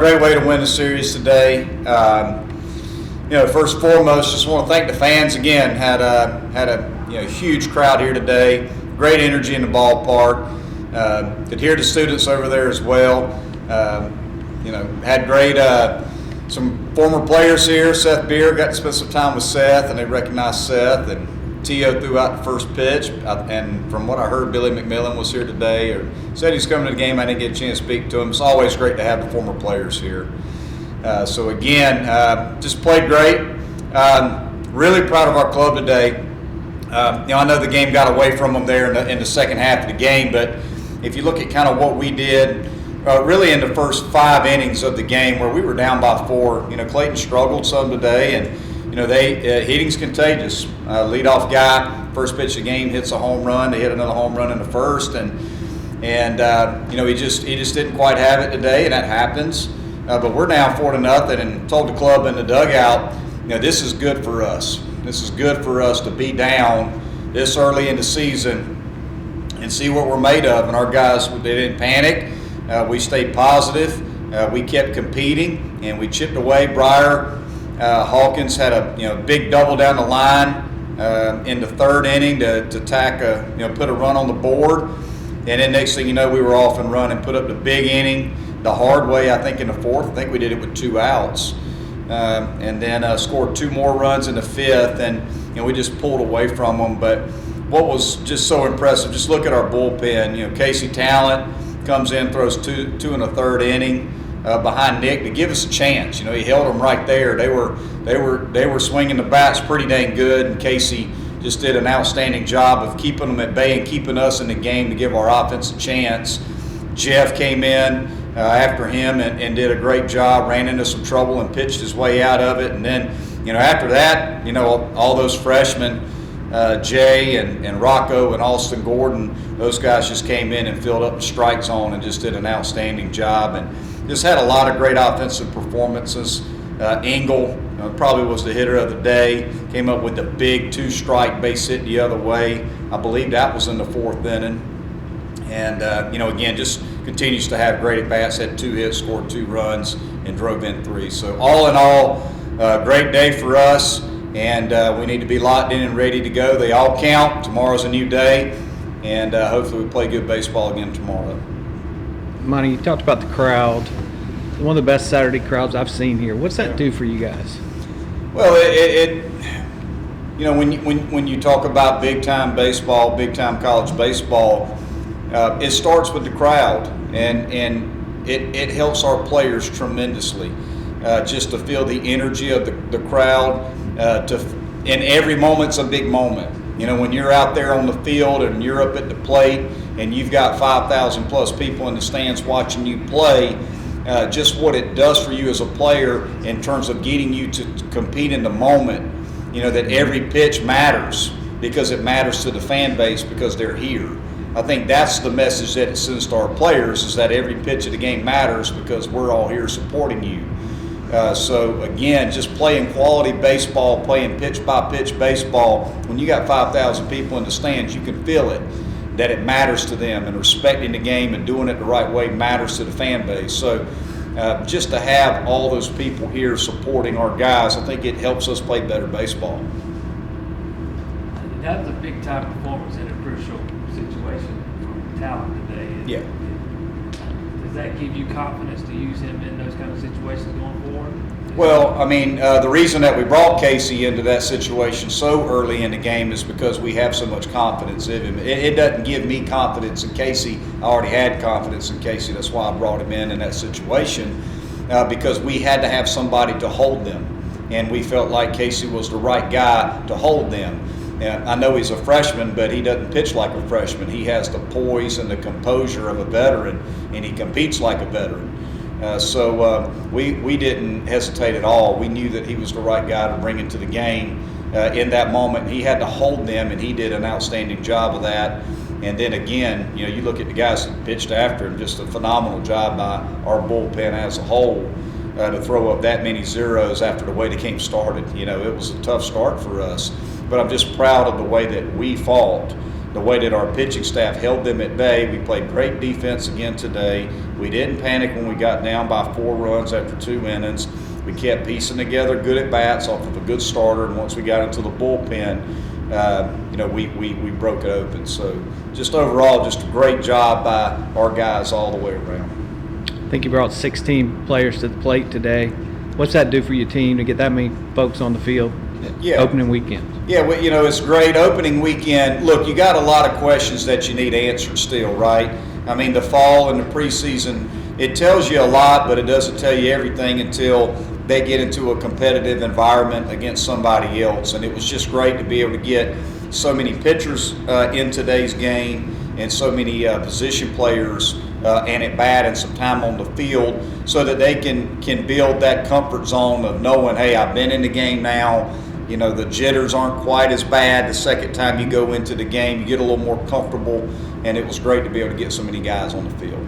great way to win the series today. First and foremost, just want to thank the fans again. Had a huge crowd here today. Great energy in the ballpark. Could hear the students over there as well. Had great some former players here. Seth Beer, got to spend some time with Seth, and they recognized Seth. And T.O. threw out the first pitch. And from what I heard, Billy McMillan was here today, or said he's coming to the game. I didn't get a chance to speak to him. It's always great to have the former players here. So again, just played great. Really proud of our club today. I know the game got away from them there in the second half of the game, but if you look at kind of what we did, really in the first 5 innings of the game where we were down by 4, Clayton struggled some today, and hitting's contagious. Leadoff guy, first pitch of the game, hits a home run. They hit another home run in the first, and he just didn't quite have it today, and that happens. But we're down 4-0, and told the club in the dugout, this is good for us. This is good for us to be down this early in the season and see what we're made of. And our guys, they didn't panic. We stayed positive. We kept competing, and we chipped away. Briar Hawkins had a big double down the line in the 3rd inning to tack put a run on the board. And then next thing you know, we were off and running, put up the big inning the hard way, I think, in the 4th. I think we did it with 2 outs. And then scored 2 more runs in the 5th, and we just pulled away from them. But what was just so impressive, just look at our bullpen. Casey Talent comes in, throws two in the 3rd inning behind Nick to give us a chance. He held them right there. They were swinging the bats pretty dang good, and Casey just did an outstanding job of keeping them at bay and keeping us in the game to give our offense a chance. Jeff came in after him and did a great job, ran into some trouble and pitched his way out of it. And then, after that, all those freshmen, Jay and Rocco and Austin Gordon, those guys just came in and filled up the strike zone and just did an outstanding job. And just had a lot of great offensive performances. Engel probably was the hitter of the day, came up with the big 2-strike base hit the other way. I believe that was in the 4th inning. And, again, just continues to have great at-bats, had 2 hits, scored 2 runs, and drove in 3. So all in all, great day for us, and we need to be locked in and ready to go. They all count. Tomorrow's a new day, and hopefully we play good baseball again tomorrow. Monte, you talked about the crowd. One of the best Saturday crowds I've seen here. What's that do for you guys? Well, when you talk about big-time baseball, big-time college baseball, it starts with the crowd, and it helps our players tremendously. Just to feel the energy of the crowd, and every moment's a big moment. When you're out there on the field and you're up at the plate and you've got 5,000 plus people in the stands watching you play, just what it does for you as a player in terms of getting you to compete in the moment, that every pitch matters because it matters to the fan base because they're here. I think that's the message that it sends to our players, is that every pitch of the game matters because we're all here supporting you. So again, just playing quality baseball, playing pitch-by-pitch baseball, when you got 5,000 people in the stands, you can feel it, that it matters to them, and respecting the game and doing it the right way matters to the fan base. So just to have all those people here supporting our guys, I think it helps us play better baseball. That was a big-time performance in a crucial situation from Talent today. Yeah. Does that give you confidence to use him in those kind of situations going forward? Well, the reason that we brought Casey into that situation so early in the game is because we have so much confidence in him. It doesn't give me confidence in Casey. I already had confidence in Casey. That's why I brought him in that situation, because we had to have somebody to hold them. And we felt like Casey was the right guy to hold them. I know he's a freshman, but he doesn't pitch like a freshman. He has the poise and the composure of a veteran, and he competes like a veteran. So we didn't hesitate at all. We knew that he was the right guy to bring into the game in that moment. He had to hold them, and he did an outstanding job of that. And then again, you look at the guys that pitched after him, just a phenomenal job by our bullpen as a whole. To throw up that many zeros after the way the game started. It was a tough start for us. But I'm just proud of the way that we fought, the way that our pitching staff held them at bay. We played great defense again today. We didn't panic when we got down by 4 runs after 2 innings. We kept piecing together good at bats off of a good starter, and once we got into the bullpen, we broke it open. So just overall, just a great job by our guys all the way around. I think you brought 16 players to the plate today. What's that do for your team to get that many folks on the field opening weekend? Yeah, well, it's great. Opening weekend, look, you got a lot of questions that you need answered still, right? I mean, the fall and the preseason, it tells you a lot, but it doesn't tell you everything until they get into a competitive environment against somebody else. And it was just great to be able to get so many pitchers in today's game and so many position players and at bat and some time on the field so that they can build that comfort zone of knowing, hey, I've been in the game now. The jitters aren't quite as bad the second time you go into the game. You get a little more comfortable, and it was great to be able to get so many guys on the field.